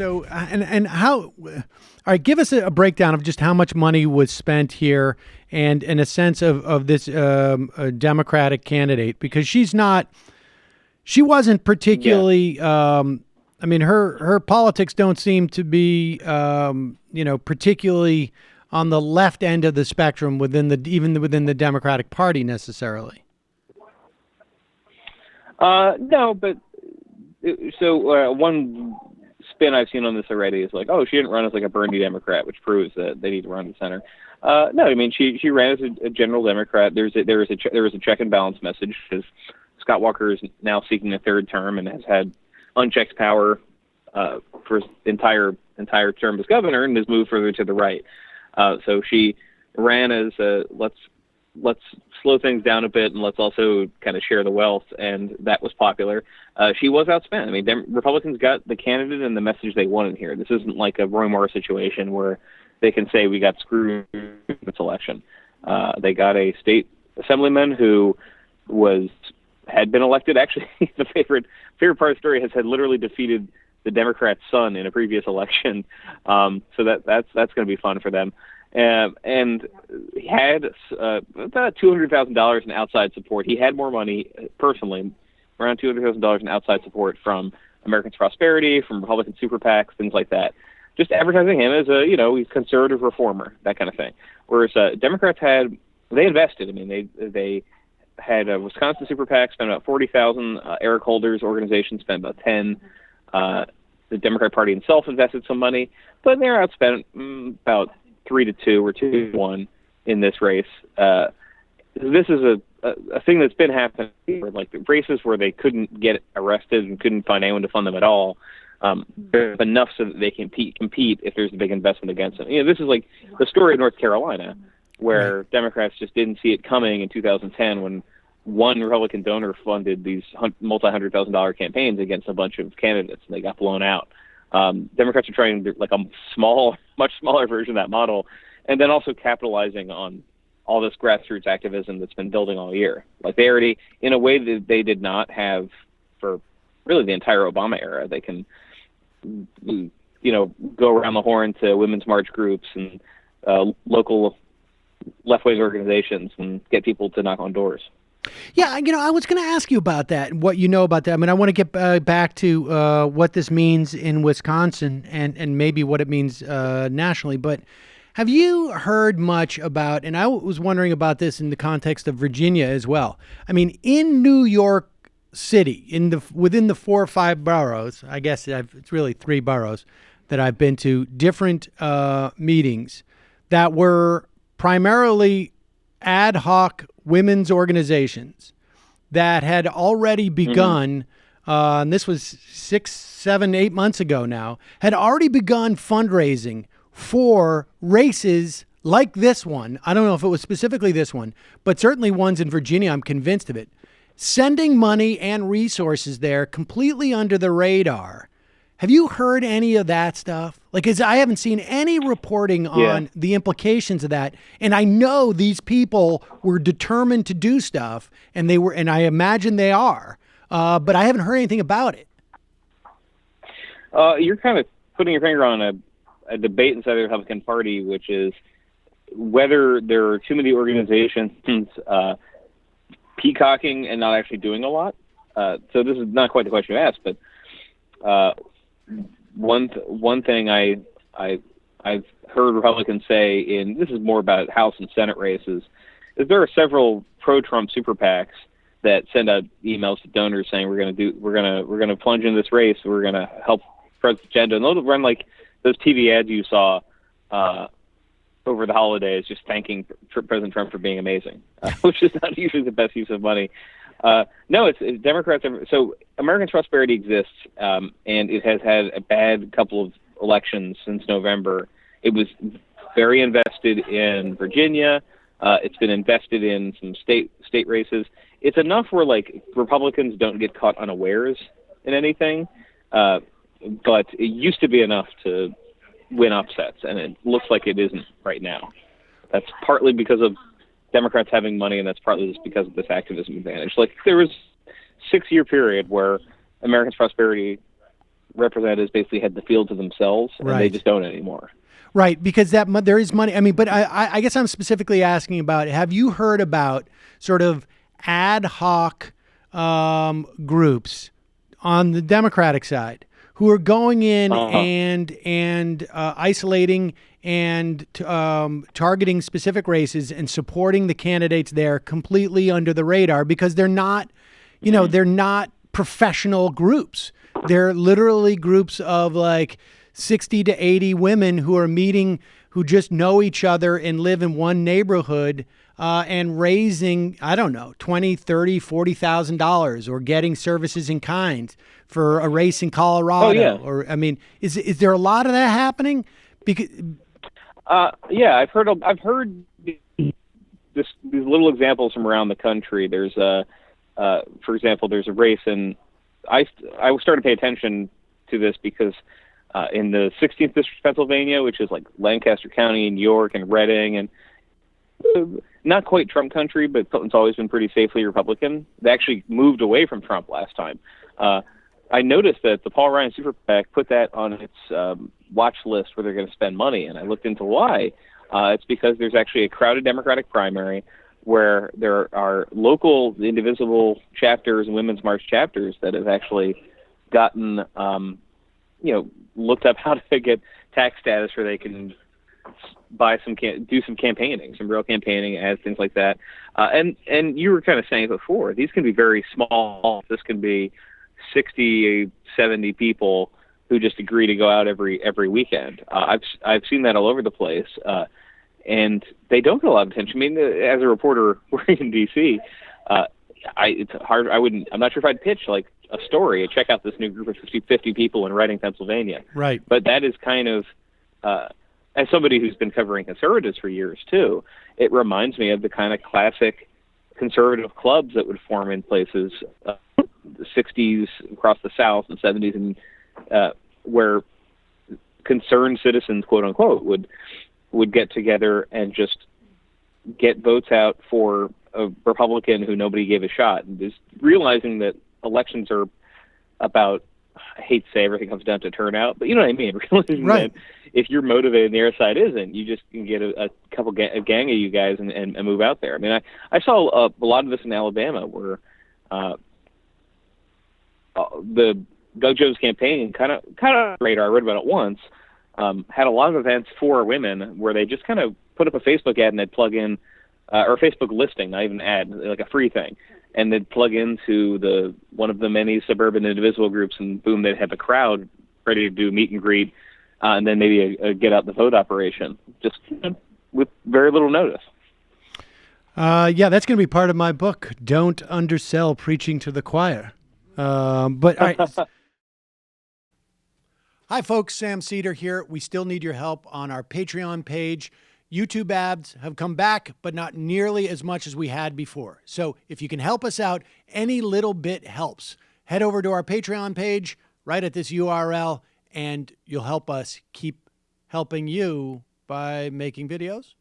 So and how? All right, give us a breakdown of just how much money was spent here, and in a sense of this Democratic candidate, because she wasn't particularly. Yeah. I mean, her politics don't seem to be, particularly on the left end of the spectrum even within the Democratic Party necessarily. No, but one spin I've seen on this already is like, oh, she didn't run as like a Bernie Democrat, which proves that they need to run in the center. No, I mean she ran as a general Democrat. There was a check and balance message because Scott Walker is now seeking a third term and has had unchecked power for his entire term as governor and has moved further to the right. So she ran as let's slow things down a bit and let's also kind of share the wealth, and that was popular. She was outspent. I mean, Republicans got the candidate and the message they wanted here. This isn't like a Roy Moore situation where they can say we got screwed in this election. They got a state assemblyman who had been elected. Actually, the favorite part of the story had literally defeated the Democrat's son in a previous election. So that's going to be fun for them. And he had about $200,000 in outside support. He had more money personally, around $200,000 in outside support from Americans Prosperity, from Republican super PACs, things like that. Just advertising him as he's conservative reformer, that kind of thing. Whereas Democrats they invested. I mean, they had a Wisconsin super PAC spent about $40,000. Eric Holder's organization spent about $10,000. The Democratic Party itself invested some money, but they're outspent about 3-2 or 2-1 in this race. This is a thing that's been happening, where, like, the races where they couldn't get arrested and couldn't find anyone to fund them at all. There's enough so that they can compete if there's a big investment against them. This is like the story of North Carolina, where Democrats just didn't see it coming in 2010 when one Republican donor funded these multi-$100,000 campaigns against a bunch of candidates, and they got blown out. Democrats are trying to do like a much smaller version of that model, and then also capitalizing on all this grassroots activism that's been building all year. Like, they already, in a way that they did not have for really the entire Obama era, they can, go around the horn to women's march groups and local left-wing organizations and get people to knock on doors. Yeah, I was going to ask you about that, what you know about that. I mean, I want to get back to what this means in Wisconsin and maybe what it means nationally. But have you heard much about, and I was wondering about this in the context of Virginia as well. I mean, in New York City, within the 4 or 5 boroughs, I guess it's really 3 boroughs that I've been to, different meetings that were primarily ad hoc women's organizations that had already begun, and this was 6, 7, 8 months ago now, had already begun fundraising for races like this one. I don't know if it was specifically this one, but certainly ones in Virginia, I'm convinced of it. Sending money and resources there completely under the radar. Have you heard any of that stuff? Like, I haven't seen any reporting on the implications of that. And I know these people were determined to do stuff, and I imagine they are, but I haven't heard anything about it. You're kind of putting your finger on a debate inside the Republican Party, which is whether there are too many organizations peacocking and not actually doing a lot. So this is not quite the question you asked, but one thing I've heard Republicans say, and this is more about House and Senate races, is there are several pro-Trump super PACs that send out emails to donors saying we're going to plunge into this race, we're going to help President's agenda, and they'll run like those TV ads you saw over the holidays, just thanking President Trump for being amazing, which is not usually the best use of money. No, it's Democrats. So American Prosperity exists, and it has had a bad couple of elections since November. It was very invested in Virginia. It's been invested in some state races. It's enough where, like, Republicans don't get caught unawares in anything, but it used to be enough to win upsets, and it looks like it isn't right now. That's partly because of Democrats having money, and that's partly just because of this activism advantage. Like, there was a 6-year period where Americans Prosperity representatives basically had the field to themselves, and they Right. just don't anymore. Right, because there is money. I mean, but I guess I'm specifically asking about, have you heard about sort of ad hoc groups on the Democratic side who are going in and isolating and targeting specific races and supporting the candidates there completely under the radar because they're not, they're not professional groups. They're literally groups of like 60 to 80 women who are meeting, who just know each other and live in one neighborhood and raising, I don't know, $20, $30, $40,000 or getting services in kind for a race in Colorado. Oh, yeah. Or, I mean, is there a lot of that happening? Because yeah, I've heard these little examples from around the country. There's for example, there's a race, and I started to pay attention to this because in the 16th District of Pennsylvania, which is like Lancaster County and York and Reading, and not quite Trump country, but it's always been pretty safely Republican. They actually moved away from Trump last time. I noticed that the Paul Ryan Super PAC put that on its watch list where they're going to spend money, and I looked into why. It's because there's actually a crowded Democratic primary where there are local indivisible chapters and Women's March chapters that have actually gotten, looked up how to get tax status where they can buy do some campaigning, some real campaigning ads, things like that. And you were kind of saying before, these can be very small. This can be 60, 70 people who just agree to go out every weekend. I've seen that all over the place. And they don't get a lot of attention. I mean, as a reporter working in D.C., it's hard. I'm not sure if I'd pitch like a story. Check out this new group of 50 people in Reading, Pennsylvania. Right. But that is kind of, as somebody who's been covering conservatives for years too, it reminds me of the kind of classic conservative clubs that would form in places, the 60s across the South and 70s, and where concerned citizens, quote unquote, would get together and just get votes out for a Republican who nobody gave a shot. And just realizing that elections are about, I hate to say everything comes down to turnout, but you know what I mean? Realizing Right. that if you're motivated and the other side isn't, you just can get a gang of you guys and move out there. I mean, I saw a lot of this in Alabama where the Doug Jones campaign kind of radar, I read about it once, had a lot of events for women where they just kind of put up a Facebook ad and they'd plug in, or a Facebook listing, not even an ad, like a free thing, and they'd plug into one of the many suburban indivisible groups, and boom, they'd have a crowd ready to do meet and greet, and then maybe a get out the vote operation, just with very little notice. Yeah, that's going to be part of my book. Don't undersell preaching to the choir. But all right. Hi, folks. Sam Seder here. We still need your help on our Patreon page. YouTube ads have come back, but not nearly as much as we had before. So if you can help us out, any little bit helps. Head over to our Patreon page right at this URL, and you'll help us keep helping you by making videos